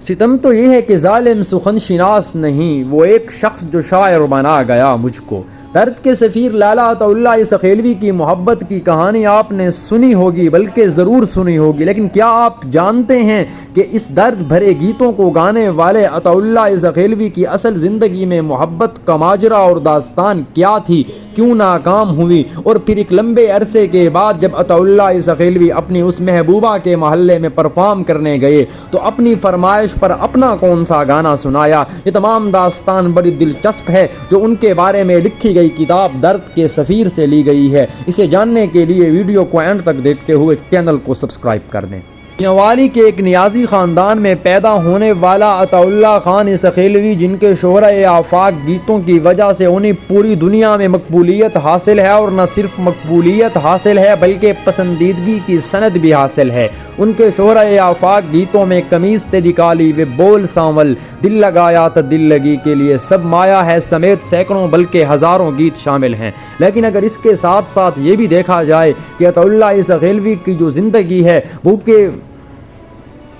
ستم تو یہ ہے کہ ظالم سخن شناس نہیں، وہ ایک شخص جو شاعر بنا گیا مجھ کو۔ درد کے سفیر لالا عطا اللہ سخیلوی کی محبت کی کہانی آپ نے سنی ہوگی، بلکہ ضرور سنی ہوگی، لیکن کیا آپ جانتے ہیں کہ اس درد بھرے گیتوں کو گانے والے عطا اللہ سخیلوی کی اصل زندگی میں محبت کا ماجرا اور داستان کیا تھی، کیوں ناکام ہوئی، اور پھر ایک لمبے عرصے کے بعد جب عطا اللہ سخیلوی اپنی اس محبوبہ کے محلے میں پرفارم کرنے گئے تو اپنی فرمائش پر اپنا کون سا گانا سنایا؟ یہ تمام داستان بڑی دلچسپ ہے جو ان کے بارے میں لکھی گئی کتاب درد کے سفیر سے لی گئی ہے۔ اسے جاننے کے لیے ویڈیو کو اینڈ تک دیکھتے ہوئے چینل کو سبسکرائب کر دیں۔ میاں کے ایک نیازی خاندان میں پیدا ہونے والا عطا اللہ خان سخیلوی، جن کے شہرہ آفاق گیتوں کی وجہ سے انہیں پوری دنیا میں مقبولیت حاصل ہے، اور نہ صرف مقبولیت حاصل ہے بلکہ پسندیدگی کی سند بھی حاصل ہے۔ ان کے شہرہ آفاق گیتوں میں قمیص تیری کالی و بول سانول، دل لگایا تو دل لگی کے لیے سب مایا ہے سمیت سینکڑوں بلکہ ہزاروں گیت شامل ہیں۔ لیکن اگر اس کے ساتھ ساتھ یہ بھی دیکھا جائے کہ عطا اللہ سخیلوی کی جو زندگی ہے وہ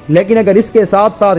عطا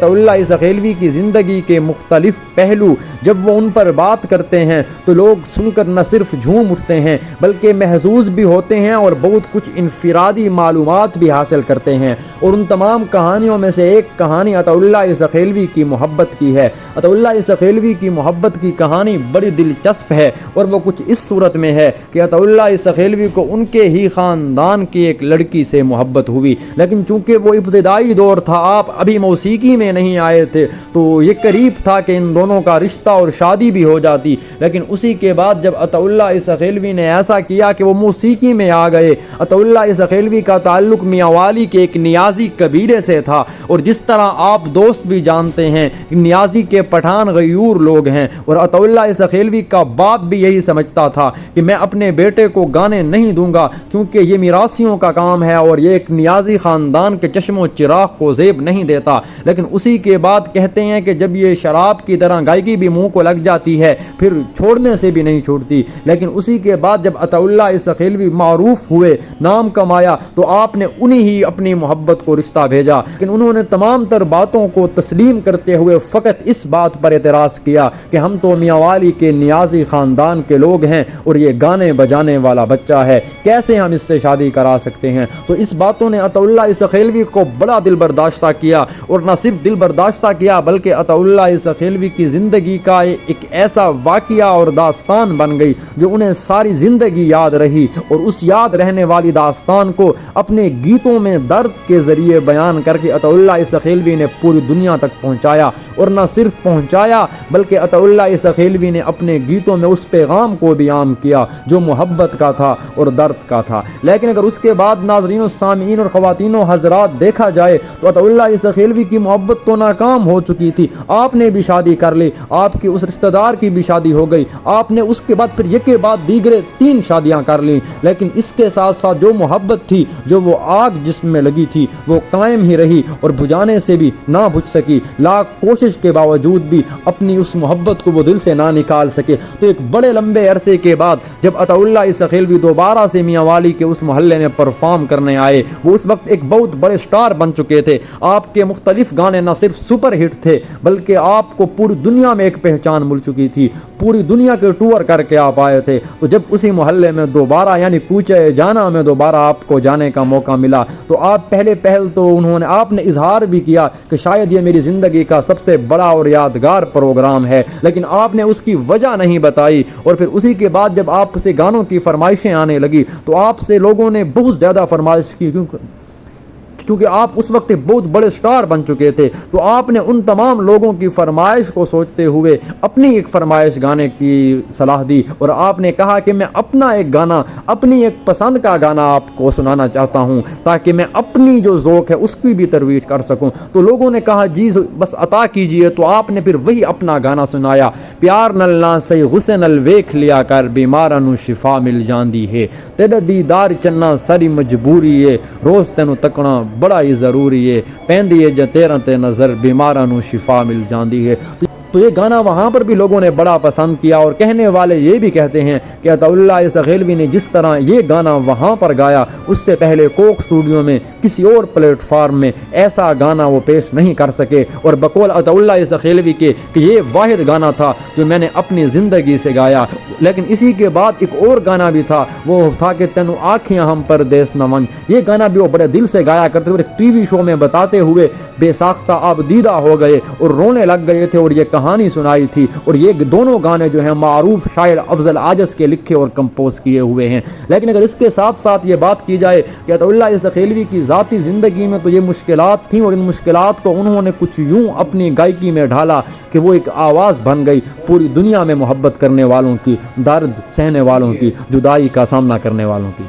اللہ سخیلوی کی زندگی کے مختلف پہلو جب وہ ان پر بات کرتے ہیں تو لوگ سن کر نہ صرف جھوم اٹھتے ہیں بلکہ محظوظ بھی ہوتے ہیں اور بہت کچھ انفرادی معلومات بھی حاصل کرتے ہیں۔ اور ان تمام کہانیوں میں سے ایک کہانی عطا اللہ سخیلوی کی محبت کی ہے۔ عطا اللہ سخیلوی کی محبت کی کہانی بڑی دلچسپ ہے، اور وہ کچھ اس صورت میں ہے کہ عطا اللہ سخیلوی کو ان کے ہی خاندان کی ایک لڑکی سے محبت ہوئی، لیکن چونکہ وہ ابتدائی دور تھا، آپ ابھی موسیقی میں نہیں آئے تھے، تو یہ قریب تھا کہ ان دونوں کا رشتہ اور شادی بھی ہو جاتی۔ لیکن اسی کے بعد جب عطا اللہ سخیلوی نے ایسا کیا کہ وہ موسیقی میں آ گئے۔ عطا اللہ سخیلوی کا تعلق میاں والی کے ایک نیازی قبیلے سے تھا، اور جس طرح آپ دوست بھی جانتے ہیں نیازی کے پٹھان غیور لوگ ہیں، اور عطا اللہ سخیلوی کا باپ بھی یہی سمجھتا تھا کہ میں اپنے بیٹے کو گانے نہیں دوں گا کیونکہ یہ میراثیوں کا کام ہے اور یہ ایک نیازی خاندان کے چشم و چراغ کو زیب نہیں دیتا۔ لیکن اسی کے بعد کہتے ہیں کہ جب یہ شراب کی طرح گائیکی بھی منہ کو لگ جاتی ہے پھر چھوڑنے سے بھی نہیں چھوڑتی۔ لیکن اسی کے بعد جب عطا اللہ سخیلوی معروف ہوئے، نام کمایا، تو آپ نے انہی ہی اپنی محبت کو رشتہ بھیجا، لیکن انہوں نے تمام تر باتوں کو تسلیم کرتے ہوئے فقط اس بات پر اعتراض کیا کہ ہم تو میاں والی کے نیازی خاندان کے لوگ ہیں اور یہ گانے بجانے والا بچہ ہے، کیسے ہم اس سے شادی کرا سکتے ہیں؟ تو اس باتوں نے عطا اللہ سخیلوی کو بڑا دل برداشتہ کیا، اور نہ صرف دل برداشتہ کیا بلکہ عطا اللہ سخیلوی کی زندگی کا ایک ایسا واقعہ اور داستان بن گئی جو انہیں ساری زندگی یاد رہی، اور اس یاد رہنے والی داستان کو اپنے گیتوں میں درد کے ذریعے بیان کر کے عطا اللہ سخیلوی نے پوری دنیا تک پہنچایا، اور نہ صرف پہنچایا بلکہ عطا اللہ سخیلوی نے اپنے گیتوں میں اس پیغام کو بھی عام کیا جو محبت کا تھا اور درد کا تھا۔ لیکن اگر اس کے بعد ناظرین و سامعین اور خواتین و حضرات دیکھا جائے تو عطا اللہ سخیلوی کی محبت تو ناکام ہو چکی تھی، آپ نے بھی شادی کر لی، آپ کی اس رشتہ دار کی بھی شادی ہو گئی، آپ نے اس کے بعد پھر یک کے بعد دیگرے 3 شادیاں کر لیں، لیکن اس کے ساتھ ساتھ جو محبت تھی، جو وہ آگ جسم میں لگی تھی وہ قائم ہی رہی اور بجھانے سے بھی نہ بجھ سکی، لاکھ کوشش کے باوجود بھی اپنی اس محبت کو وہ دل سے نہ نکال سکے۔ تو ایک بڑے لمبے عرصے کے بعد جب عطا اللہ سخیلوی دوبارہ سے میاں والی کے اس محلے میں پرفارم کرنے آئے، وہ اس وقت ایک بہت بڑے سٹار بن چکے تھے، آپ کے مختلف گانے نہ صرف سپر ہٹ تھے بلکہ آپ کو پوری دنیا میں ایک پہچان مل چکی تھی، پوری دنیا کے ٹور کر کے آپ آئے تھے۔ تو جب اسی محلے میں دوبارہ یعنی کوچے جانا میں دوبارہ آپ کو جانے کا موقع ملا تو آپ پہل تو آپ نے اظہار بھی کیا کہ شاید یہ میری زندگی کا سب سے بڑا اور یادگار پروگرام ہے، لیکن آپ نے اس کی وجہ نہیں بتائی، اور پھر اسی کے بعد جب آپ سے گانوں کی فرمائشیں آنے لگی تو آپ سے لوگوں نے بہت زیادہ فرمائش کی، کیونکہ آپ اس وقت بہت بڑے سٹار بن چکے تھے۔ تو آپ نے ان تمام لوگوں کی فرمائش کو سوچتے ہوئے اپنی ایک فرمائش گانے کی صلاح دی، اور آپ نے کہا کہ میں اپنا ایک گانا، اپنی ایک پسند کا گانا آپ کو سنانا چاہتا ہوں تاکہ میں اپنی جو ذوق ہے اس کی بھی ترویج کر سکوں۔ تو لوگوں نے کہا جی بس عطا کیجئے، تو آپ نے پھر وہی اپنا گانا سنایا، پیار نل نہ سی غصے نل ویکھ لیا کر بیماراں نوں شفا مل جاندی ہے، تیرا دیدار چننا ساری مجبوری ہے، روز تینوں تکنا بڑا ہی ضروری ہے، پیندی ہے جے تیرا تے نظر بیماراں نوں شفا مل جاندی ہے۔ تو یہ گانا وہاں پر بھی لوگوں نے بڑا پسند کیا، اور کہنے والے یہ بھی کہتے ہیں کہ عطا اللہ سکھیلوی نے جس طرح یہ گانا وہاں پر گایا اس سے پہلے کوک اسٹوڈیو میں کسی اور پلیٹ فارم میں ایسا گانا وہ پیش نہیں کر سکے، اور بقول عطا اللہ سکھیلوی کے کہ یہ واحد گانا تھا جو میں نے اپنی زندگی سے گایا۔ لیکن اسی کے بعد ایک اور گانا بھی تھا، وہ تھا کہ تینو آنکھیاں ہم پر دیس نمن، یہ گانا بھی وہ بڑے دل سے گایا کرتے اور ایک ٹی وی شو میں بتاتے ہوئے بے ساختہ آپ دیدہ ہو گئے اور رونے لگ گئے تھے، اور یہ کہانی سنائی تھی۔ اور یہ دونوں گانے جو ہیں معروف شاعر افضل عاجز کے لکھے اور کمپوز کیے ہوئے ہیں۔ لیکن اگر اس کے ساتھ ساتھ یہ بات کی جائے کہ عطا اللہ سکھیلوی کی ذاتی زندگی میں تو یہ مشکلات تھیں، اور ان مشکلات کو انہوں نے کچھ یوں اپنی گائیکی میں ڈھالا کہ وہ ایک آواز بن گئی پوری دنیا میں محبت کرنے والوں کی، درد سہنے والوں کی، جدائی کا سامنا کرنے والوں کی۔